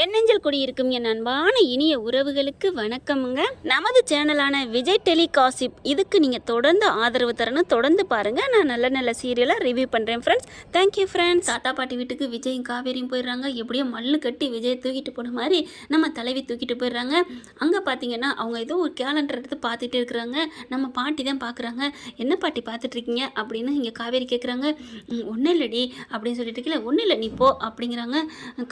என் நெஞ்சில் குடியிருக்கும் என் அன்பான இனிய உறவுகளுக்கு வணக்கமுங்க. நமது சேனலான விஜய் டெலி காசிப் இதுக்கு நீங்கள் தொடர்ந்து ஆதரவு தரணும். தொடர்ந்து பாருங்கள். நான் நல்ல நல்ல சீரியலாக ரிவ்யூ பண்ணுறேன் ஃப்ரெண்ட்ஸ். Thank you friends. தாத்தா பாட்டி வீட்டுக்கு விஜயும் காவேரியும் போயிடுறாங்க. எப்படியோ மல்லு கட்டி விஜய் தூக்கிட்டு போன மாதிரி நம்ம தலைவி தூக்கிட்டு போயிடுறாங்க. அங்கே பார்த்தீங்கன்னா அவங்க ஏதோ ஒரு கேலண்டர் எடுத்து பார்த்துட்டு இருக்கிறாங்க. நம்ம பாட்டி தான் பார்க்குறாங்க. என்ன பாட்டி பார்த்துட்ருக்கீங்க அப்படின்னு இங்கே காவேரி கேட்குறாங்க. ஒன்றும் இல்லடி அப்படின்னு சொல்லிட்டு இருக்கல. ஒன்றும் இல்லை நீ போ அப்படிங்கிறாங்க.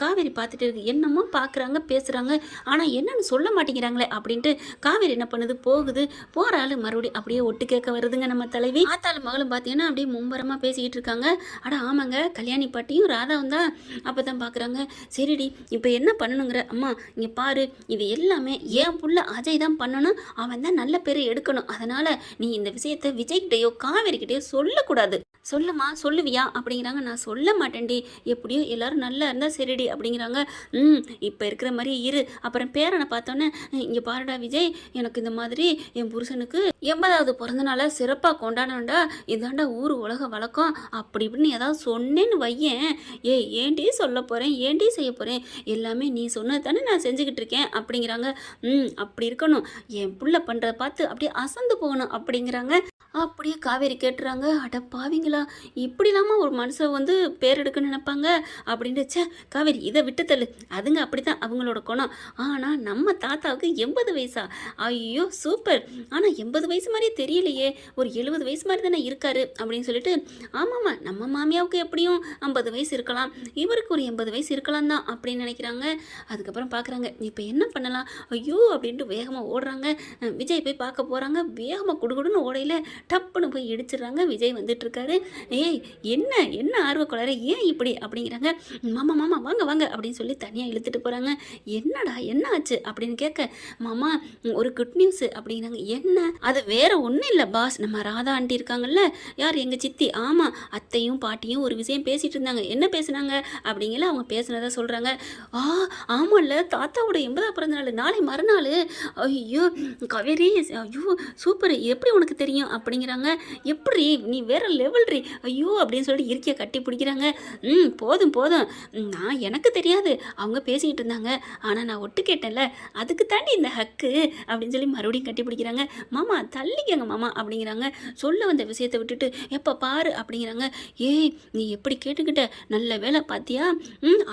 காவேரி பார்த்துட்டு இருக்கு. என்னமோ பார்க்குறாங்க பேசுகிறாங்க, ஆனால் என்னன்னு சொல்ல மாட்டேங்கிறாங்களே அப்படின்ட்டு காவேரி என்ன பண்ணுது, போகுது. போகிற ஆள் மறுபடியும் அப்படியே ஒட்டு கேட்க வருதுங்க நம்ம தலைவி. ஆத்தாலும் மகளும் பார்த்தீங்கன்னா அப்படியே மும்பரமாக பேசிக்கிட்டு இருக்காங்க. அட ஆமாங்க, கல்யாணி பாட்டியும் ராதாவும் தான். அப்போ தான் பார்க்குறாங்க. சரிடி இப்போ என்ன பண்ணணுங்கிற அம்மா இங்கே பாரு, இது எல்லாமே என் புள்ள அஜய் தான் பண்ணணும். அவன் தான் நல்ல பேரை எடுக்கணும். அதனால் நீ இந்த விஷயத்தை விஜய்கிட்டையோ காவேரிக்கிட்டையோ சொல்லக்கூடாது. சொல்லுமா, சொல்லுவியா அப்படிங்கிறாங்க. நான் சொல்ல மாட்டேன்டி, எப்படியோ எல்லாரும் நல்லா இருந்தால் சரிடி அப்படிங்கிறாங்க. இப்போ இருக்கிற மாதிரி இரு. அப்புறம் பேரனை பார்த்தோன்னே, இங்கே பாருடா விஜய், எனக்கு இந்த மாதிரி என் புருஷனுக்கு 80வது பிறந்தநாளை சிறப்பாக கொண்டாடணும்டா, இதாண்டா ஊர் உலக வழக்கம் அப்படி இப்படின்னு ஏதாவது சொன்னேன்னு வையேன். ஏன்டி சொல்ல போகிறேன், ஏன்டி செய்ய போகிறேன், எல்லாமே நீ சொன்னது தானே நான் செஞ்சுக்கிட்டு இருக்கேன் அப்படிங்கிறாங்க. அப்படி இருக்கணும், என் புள்ள பண்ணுறதை பார்த்து அப்படியே அசந்து போகணும் அப்படிங்கிறாங்க. அப்படியே காவேரி கேட்டுறாங்க. அட பாவிங்களா, இப்படி இல்லாமல் ஒரு மனுஷன் வந்து பேர் எடுக்கணும்னு நினைப்பாங்க அப்படின்ட்டு. காவேரி இதை விட்டு தள்ளு, அதுங்க அப்படித்தான் அவங்களோட குணம். ஆனால் நம்ம தாத்தாவுக்கு 80 வயசா? ஐயோ சூப்பர், ஆனால் 80 வயசு மாதிரியே தெரியலையே, ஒரு 70 வயசு மாதிரி தானே இருக்காரு அப்படின்னு சொல்லிட்டு. ஆமாம்மா, நம்ம மாமியாவுக்கு எப்படியும் 50 வயசு இருக்கலாம், இவருக்கு ஒரு 80 வயசு இருக்கலாம் தான் அப்படின்னு நினைக்கிறாங்க. அதுக்கப்புறம் பார்க்குறாங்க, இப்போ என்ன பண்ணலாம், ஐயோ அப்படின்ட்டு வேகமாக ஓடுறாங்க. விஜய் போய் பார்க்க போகிறாங்க. வேகமாக குடுகுடுன்னு ஓடையில் டப்புன்னு போய் இடிச்சிடுறாங்க. விஜய் வந்துட்டு இருக்காரு. ஏய் என்ன என்ன ஆர்வக்குள்ளார, ஏன் இப்படி அப்படிங்கிறாங்க. மாமா மாமா வாங்க வாங்க அப்படின்னு சொல்லி தனியாக இழுத்துட்டு போகிறாங்க. என்னடா என்ன ஆச்சு அப்படின்னு கேட்க, மாமா ஒரு குட் நியூஸ் அப்படிங்கிறாங்க. என்ன அது? வேற ஒன்றும் இல்லை பாஸ், நம்ம ராதா ஆண்டி இருக்காங்கல்ல, யார் எங்கள் சித்தி, ஆமாம் அத்தையும் பாட்டியும் ஒரு விஷயம் பேசிகிட்டு இருந்தாங்க. என்ன பேசுனாங்க அப்படிங்கல, அவங்க பேசுனதை சொல்கிறாங்க. ஆமாம்ல, தாத்தாவோட 80வது பிறந்தநாள் நாளை மறுநாள். ஐயோ காவேரி, ஐயோ சூப்பர், எப்படி உனக்கு தெரியும் அப்படிங்கிறாங்க. எப்படி நீ வேற லெவல் ரீ, ஐயோ அப்படின்னு சொல்லிட்டு இருக்கிய கட்டி பிடிக்கிறாங்க. போதும் போதும், நான் எனக்கு தெரியாது, அவங்க பேசிக்கிட்டு இருந்தாங்க, ஆனால் நான் ஒட்டு கேட்டேன்ல, அதுக்கு தாண்டி இந்த ஹக்கு அப்படின்னு சொல்லி மறுபடியும் கட்டி பிடிக்கிறாங்க. மாமா தள்ளிக்கங்க மாமா அப்படிங்கிறாங்க. சொல்ல வந்த விஷயத்தை விட்டுட்டு எப்போ பாரு அப்படிங்கிறாங்க. ஏய் நீ எப்படி கேட்டுக்கிட்ட, நல்ல வேலை பார்த்தியா,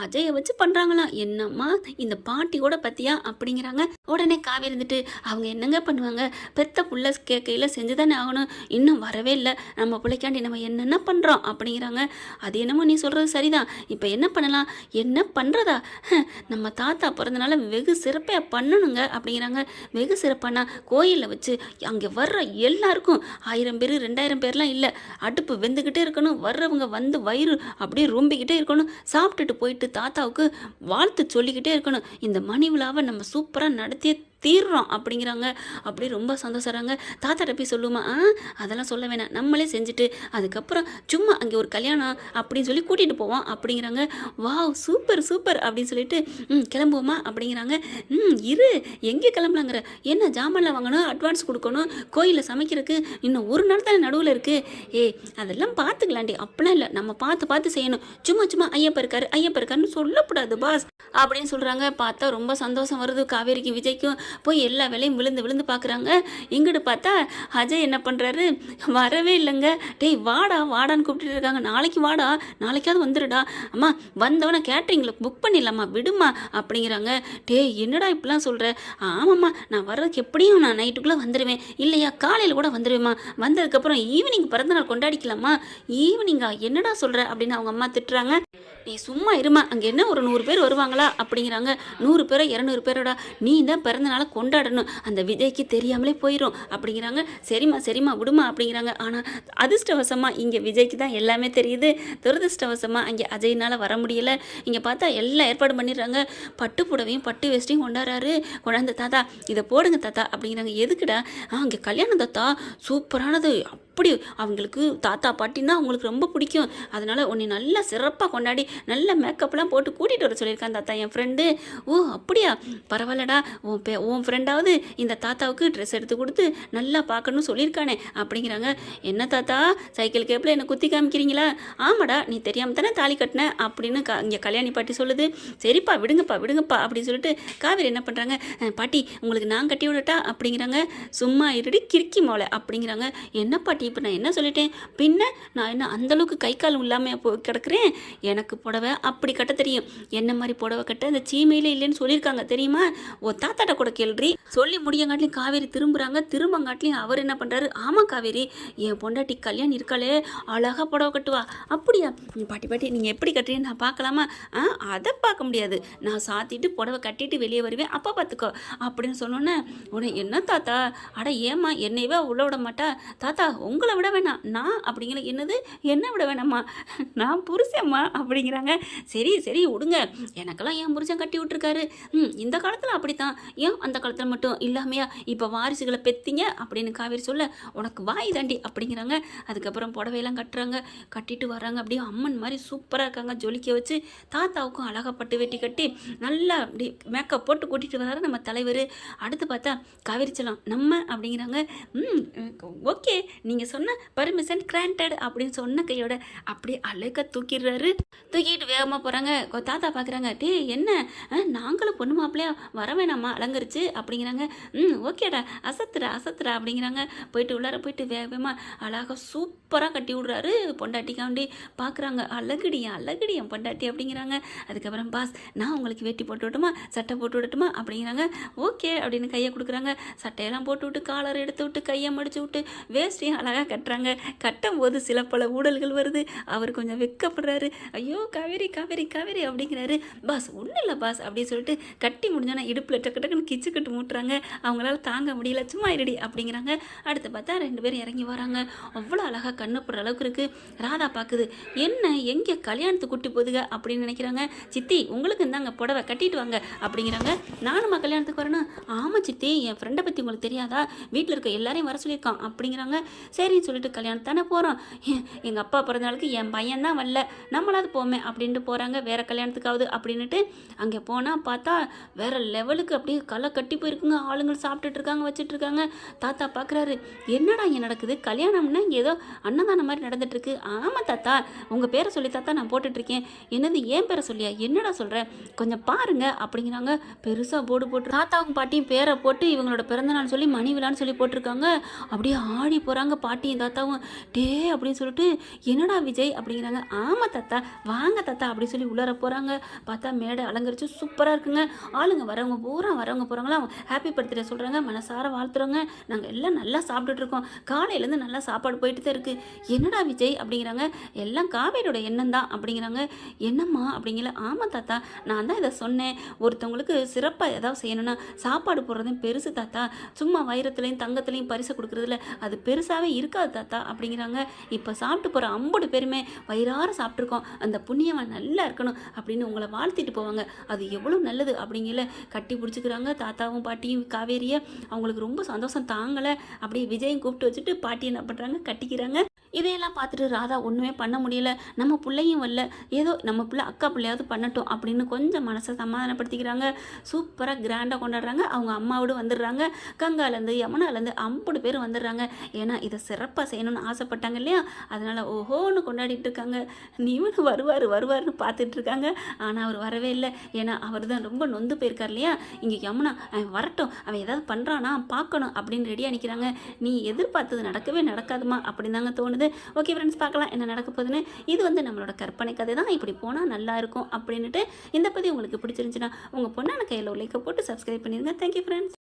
அஜயை வச்சு பண்ணுறாங்களாம், என்னம்மா இந்த பாட்டி கூட பார்த்தியா அப்படிங்கிறாங்க. உடனே காவி இருந்துட்டு, அவங்க என்னங்க பண்ணுவாங்க, பெத்த புள்ள கேட்கையில் செஞ்சு தானே ஆகணும், இன்னும் வரவே இல்லை, நம்ம பிள்ளைக்காண்டி நம்ம என்னென்ன பண்ணுறோம் அப்படிங்கிறாங்க. அது என்னமோ நீ சொல்கிறது சரிதான், இப்போ என்ன பண்ணலாம், என்ன பண்ணுறதா, நம்ம தாத்தா பிறந்தனால வெகு சிறப்பாக பண்ணணுங்க அப்படிங்கிறாங்க. வெகு சிறப்பானா கோயிலில் வச்சு அங்கே வர்ற எல்லாருக்கும் 1000 பேர் 2000 பேர்லாம் இல்லை, அடுப்பு வெந்துக்கிட்டே இருக்கணும், வர்றவங்க வந்து வயிறு அப்படியே ரொம்பிக்கிட்டே இருக்கணும், சாப்பிட்டுட்டு போயிட்டு தாத்தாவுக்கு வாழ்த்து சொல்லிக்கிட்டே இருக்கணும். இந்த மணி விழாவை நம்ம சூப்பராக நடத்தியே தீர்றோம் அப்படிங்கிறாங்க. அப்படி ரொம்ப சந்தோஷறாங்க. தாத்தாட்ட போய் சொல்லுமா, அதெல்லாம் சொல்ல வேணாம், நம்மளே செஞ்சுட்டு அதுக்கப்புறம் சும்மா அங்கே ஒரு கல்யாணம் அப்படின்னு சொல்லி கூட்டிகிட்டு போவோம் அப்படிங்கிறாங்க. வாவ் சூப்பர் சூப்பர் அப்படின்னு சொல்லிட்டு கிளம்புவோமா அப்படிங்கிறாங்க. இரு எங்கே கிளம்பலாங்கிற, என்ன ஜாமான்லாம் வாங்கணும், அட்வான்ஸ் கொடுக்கணும், கோயிலில் சமைக்கிறதுக்கு இன்னும் ஒரு நாள் தானே நடுவில் இருக்குது. அதெல்லாம் பார்த்துக்கலாண்டி, அப்படிலாம் இல்லை, நம்ம பார்த்து பார்த்து செய்யணும், சும்மா சும்மா ஐயப்ப இருக்காருன்னு சொல்லக்கூடாது பாஸ் அப்படின்னு சொல்கிறாங்க. பார்த்தா ரொம்ப சந்தோஷம் வருது காவேரிக்கு விஜய்க்கும். போய் எல்லா வேலையும் விழுந்து பார்க்குறாங்க. இங்கிட்டு பார்த்தா அஜய் என்ன பண்ணுறாரு, வரவே இல்லைங்க. டேய் வாடா வாடான்னு கூப்பிட்டு இருக்காங்க. நாளைக்கு வாடா, நாளைக்காவது வந்துடுடா, அம்மா வந்தவனை கேட்ரிங்கில் புக் பண்ணிடலாமா விடுமா அப்படிங்கிறாங்க. டேய் என்னடா இப்படிலாம் சொல்கிற, ஆமாம்மா நான் வர்றதுக்கு எப்படியும் நான் நைட்டுக்குள்ளே வந்துடுவேன், இல்லையா காலையில் கூட வந்துடுவேம்மா, வந்ததுக்கப்புறம் ஈவினிங் பிறந்தநாள் கொண்டாடிக்கலாமா. ஈவினிங்கா, என்னடா சொல்கிற அப்படின்னு அவங்க அம்மா திட்டுறாங்க. நீ சும்மா இருமா, அங்கே என்ன ஒரு 100 பேர் வருவாங்களா அப்படிங்கிறாங்க. 100 பேரோ 200 பேரோட நீ தான் பிறந்தநாளை கொண்டாடணும், அந்த விஜய்க்கு தெரியாமலே போயிடும் அப்படிங்கிறாங்க. சரிம்மா விடுமா அப்படிங்கிறாங்க. ஆனால் அதிர்ஷ்டவசமாக இங்கே விஜய்க்கு தான் எல்லாமே தெரியுது, துரதிர்ஷ்டவசமாக அங்கே அஜய்னால் வர முடியலை. இங்கே பார்த்தா எல்லாம் ஏற்பாடு பண்ணிடுறாங்க. பட்டு புடவையும் பட்டு வேஸ்ட்டையும் கொண்டாடுறாரு. கொண்டாந்து தாத்தா இதை போடுங்க தாத்தா அப்படிங்கிறாங்க. எதுக்குடா, அங்கே கல்யாணம் தாத்தா சூப்பரானது, அப்படி அவங்களுக்கு தாத்தா பாட்டின்னா அவங்களுக்கு ரொம்ப பிடிக்கும். அதனால் உன்னை நல்லா சிறப்பாக கொண்டாடி நல்ல மேக்கப்லாம் போட்டு கூட்டிகிட்டு வர சொல்லியிருக்கான் தாத்தா என் ஃப்ரெண்டு. ஓ அப்படியா, பரவாயில்லடா, உன் ஃப்ரெண்டாவது இந்த தாத்தாவுக்கு ட்ரெஸ் எடுத்து கொடுத்து நல்லா பார்க்கணும்னு சொல்லியிருக்கானே அப்படிங்கிறாங்க. என்ன தாத்தா சைக்கிள் கேப்பில் என்னை குத்தி காமிக்கிறீங்களா? ஆமாடா, நீ தெரியாமல் தானே தாலி கட்டின அப்படின்னு இங்கே கல்யாணி பாட்டி சொல்லுது. சரிப்பா விடுங்கப்பா விடுங்கப்பா அப்படின்னு சொல்லிட்டு காவேரி என்ன பண்ணுறாங்க, பாட்டி உங்களுக்கு நான் கட்டி விடட்டா அப்படிங்கிறாங்க. சும்மா இருடி கிறுக்கி மோளை அப்படிங்கிறாங்க. என்ன பாட்டி இப்போ நான் என்ன சொல்லிட்டேன், பின்ன நான் என்ன அந்தளவுக்கு கை கால் இல்லாமல் கிடக்குறேன்? எனக்கு புடவை அப்படி கட்ட தெரியும், என்ன மாதிரி புடவை கட்ட இந்த சீமையிலே இல்லைன்னு சொல்லியிருக்காங்க தெரியுமா? ஓ தாத்தாட்ட கூட கேள்றி சொல்லி முடியங்காட்டிலையும் காவேரி திரும்புகிறாங்க. திரும்பங்காட்டிலையும் அவர் என்ன பண்ணுறாரு, ஆமாம் காவேரி என் பொண்டாட்டி கல்யாணம் இருக்காளே அழகாக புடவை கட்டுவா. அப்படியா பாட்டி பாட்டி நீங்கள் எப்படி கட்டுறீன்னு நான் பார்க்கலாமா? அதை பார்க்க முடியாது, நான் சாத்திட்டு புடவை கட்டிட்டு வெளியே வருவேன், அப்போ பார்த்துக்கோ அப்படின்னு சொன்னோன்னே உடனே என்ன தாத்தா, அட ஏம்மா என்னையவே உள்ள விட மாட்டா? தாத்தா உங்களை விட வேணாம் நான் அப்படிங்கிற. என்னது என்ன விட வேணாம்மா, நான் புருஷம்மா அப்படிங்கிறாங்க. சரி சரி விடுங்க, எனக்கெல்லாம் என் புருஷன் கட்டி விட்டுருக்காரு. இந்த காலத்தில் அப்படித்தான், ஏன் அந்த காலத்தில் மட்டும் இல்லாமையா இப்போ வாரிசுகளை பெத்திங்க அப்படின்னு காவேரி சொல்ல, உனக்கு வாய் தாண்டி அப்படிங்கிறாங்க. அதுக்கப்புறம் புடவையெல்லாம் கட்டுறாங்க, கட்டிட்டு வர்றாங்க. அப்படியே அம்மன் மாதிரி சூப்பராக இருக்காங்க, ஜொலிக்க வச்சு தாத்தாவுக்கும் அழகாக பட்டு வெட்டி கட்டி நல்லா அப்படி மேக்கப் போட்டு கூட்டிகிட்டு வர்றாரு நம்ம தலைவர். அடுத்து பார்த்தா காவேரி செல்லம் நம்ம அப்படிங்கிறாங்க. ஓகே நீங்கள் சொன்ன பர்மிஷன் கிராண்டட் அப்படின்னு சொன்ன கையோட அப்படியே அழகாக தூக்கிடுறாரு. தூக்கிட்டு வேகமாக போகிறாங்க. தாத்தா பார்க்குறாங்க, டே என்ன நாங்களும் பொண்ணு மாப்பிள்ளையா வர வேணாமா அலங்கரிச்சு அப்படிங்கிறாங்க. ஓகேடா அசத்துறா அசத்துறா அப்படிங்கிறாங்க. போயிட்டு உள்ளார போயிட்டு வேகமாக அழகாக சூப்பராக கட்டி விடுறாரு பொண்டாட்டிக்காண்டி. பார்க்குறாங்க, அழகுடியா அழகுடியா பொண்டாட்டி அப்படிங்கிறாங்க. அதுக்கப்புறம் பாஸ் நான் உங்களுக்கு வேட்டி போட்டு விட்டுமா சட்டை போட்டு விடட்டுமா அப்படிங்கிறாங்க. ஓகே அப்படின்னு கையை கொடுக்குறாங்க. சட்டையெல்லாம் போட்டு விட்டு காலர் எடுத்து விட்டு கையை மடிச்சு விட்டு வேஸ்ட்டையும் அழகாக கட்டுறாங்க. கட்டும் போது சில பல ஊழல்கள் வருது. அவர் கொஞ்சம் வெக்கப்படுறாரு. ஐயோ காவேரி காவேரி காவேரி அப்படிங்கிறாரு. பாஸ் ஒன்றும் இல்லை பாஸ் அப்படின்னு சொல்லிட்டு கட்டி முடிஞ்சோன்னா இடுப்பில் டக்கு டக்குன்னு கிச்சு கட்டு மூட்டுறாங்க. அவங்களால தாங்க முடியல, சும்மா இருடி அப்படிங்கிறாங்க. அடுத்து பார்த்தா 2 பேரும் இறங்கி வராங்க. அவ்வளோ அழகாக கண்ணுப்படுற அளவுக்கு இருக்குது. ராதா பார்க்குது, என்ன எங்கே கல்யாணத்துக்கு கூட்டி போதுங்க அப்படின்னு நினைக்கிறாங்க. சித்தி உங்களுக்கு இருந்தாங்க புடவை கட்டிட்டு வாங்க அப்படிங்கிறாங்க. நானும்மா கல்யாணத்துக்கு வரணும்? ஆமாம் சித்தி என் ஃப்ரெண்டை பற்றி உங்களுக்கு தெரியாதா, வீட்டில் இருக்க எல்லாரையும் வர சொல்லியிருக்கான் அப்படிங்கிறாங்க. சரின்னு சொல்லிட்டு கல்யாணம் தானே போகிறோம், எங்கள் அப்பா பிறந்தநாளுக்கு என் பையன் தான் வரல, நம்மளாவது போமே அப்படின்ட்டு போகிறாங்க. வேறு கல்யாணத்துக்காவது அப்படின்ட்டு அங்கே போனால் பார்த்தா வேறு லெவலுக்கு அப்படியே களை கட்டி போயிருக்குங்க. ஆளுங்கள் சாப்பிட்டுட்டு இருக்காங்க, வச்சுட்டு இருக்காங்க. தாத்தா பார்க்குறாரு, என்னடா இங்கே நடக்குது, கல்யாணம்னா இங்கே ஏதோ அன்னதான மாதிரி நடந்துட்டுருக்கு. ஆமாம் தாத்தா உங்கள் பேரை சொல்லி தாத்தா நான் போட்டுட்ருக்கேன். என்னது ஏன் பேரை சொல்லியா, என்னடா சொல்கிறேன் கொஞ்சம் பாருங்க அப்படிங்கிறாங்க. பெருசாக போர்டு போட்டு தாத்தாவும் பாட்டியும் பேரை போட்டு இவங்களோட பிறந்தநாள் சொல்லி மணி விழான்னு சொல்லி போட்டிருக்காங்க. அப்படியே ஆடி போகிறாங்க பாட்டியும் தாத்தாவும். டே அப்படின்னு சொல்லிட்டு என்னடா விஜய் அப்படிங்கிறாங்க. ஆமாம் தாத்தா வாங்க தாத்தா அப்படின்னு சொல்லி உள்ளார போகிறாங்க. பார்த்தா மேடை அலங்கரிச்சு சூப்பராக இருக்குங்க. ஆளுங்க வரவங்க பூரா வரவங்க போகிறாங்களாம் ஹாப்பி பர்த்டே சொல்கிறாங்க, மனசார வாழ்த்துறோங்க, நாங்கள் எல்லாம் நல்லா சாப்பிட்டுட்டு இருக்கோம், காலையிலேருந்து நல்லா சாப்பாடு போயிட்டு தான் இருக்குது. என்னடா விஜய் அப்படிங்கிறாங்க. எல்லாம் காவேரியோட எண்ணம் தான் அப்படிங்கிறாங்க. என்னம்மா அப்படிங்கிற. ஆமாம் தாத்தா நான் தான் இதை சொன்னேன், ஒருத்தவங்களுக்கு சிறப்பாக ஏதாவது செய்யணும்னா சாப்பாடு போடுறதும் பெருசு தாத்தா, சும்மா வைரத்துலையும் தங்கத்துலையும் பரிசு கொடுக்குறதுல அது பெருசாகவே இருக்காது தாத்தா அப்படிங்கிறாங்க. இப்போ சாப்பிட்டு போகிற 50 பேருமே வயிறார சாப்பிட்ருக்கோம், அந்த புண்ணியவன் நல்லா இருக்கணும் அப்படின்னு உங்களை வாழ்த்திட்டு போவாங்க, அது எவ்வளோ நல்லது அப்படிங்கிற. கட்டி பிடிச்சிக்கிறாங்க தாத்தாவும் பாட்டியும் காவேரியை. அவங்களுக்கு ரொம்ப சந்தோஷம் தாங்கலை. அப்படியே விஜயும் கூப்பிட்டு வச்சுட்டு பாட்டி என்ன பண்ணுறாங்க, கட்டிக்கிறாங்க. இதையெல்லாம் பார்த்துட்டு ராதா ஒன்றுமே பண்ண முடியல, நம்ம பிள்ளையும் வரல, ஏதோ நம்ம பிள்ளை அக்கா பிள்ளையாவது பண்ணட்டும் அப்படின்னு கொஞ்சம் மனசை சமாதானப்படுத்திக்கிறாங்க. சூப்பராக கிராண்டாக கொண்டாடுறாங்க. அவங்க அம்மாவோடு வந்துடுறாங்க, கங்காலேருந்து யமுனாலேருந்து 50 பேர் வந்துடுறாங்க. ஏன்னா இதை சிறப்பாக செய்யணும்னு ஆசைப்பட்டாங்க இல்லையா, அதனால் ஓஹோன்னு கொண்டாடிட்டு இருக்காங்க. நீவனு வருவார்னு பார்த்துட்டு இருக்காங்க. ஆனால் அவர் வரவே இல்லை. ஏன்னா அவர் தான் ரொம்ப நொந்து போயிருக்கார் இல்லையா. இங்கே யமுனா அவன் வரட்டும், அவன் ஏதாவது பண்ணுறானா பார்க்கணும் அப்படின்னு ரெடியாக நிற்கிறாங்க. நீ எதிர்பார்த்தது நடக்கவே நடக்காதுமா அப்படின்னு தாங்க தோணுது. ஓகே ஃப்ரெண்ட்ஸ், பார்க்கலாம் என்ன நடக்க போகுதுன்னு. இது வந்து நம்மளோட கற்பனை கதை தான், இப்படி போனால் நல்லா இருக்கும் அப்படின்ட்டு. இந்த பதிவு உங்களுக்கு பிடிச்சிருந்துச்சுன்னா உங்கள் பொண்ணான கையில் லைக்கை போட்டு சப்ஸ்கிரைப் பண்ணிடுங்க. Thank you friends.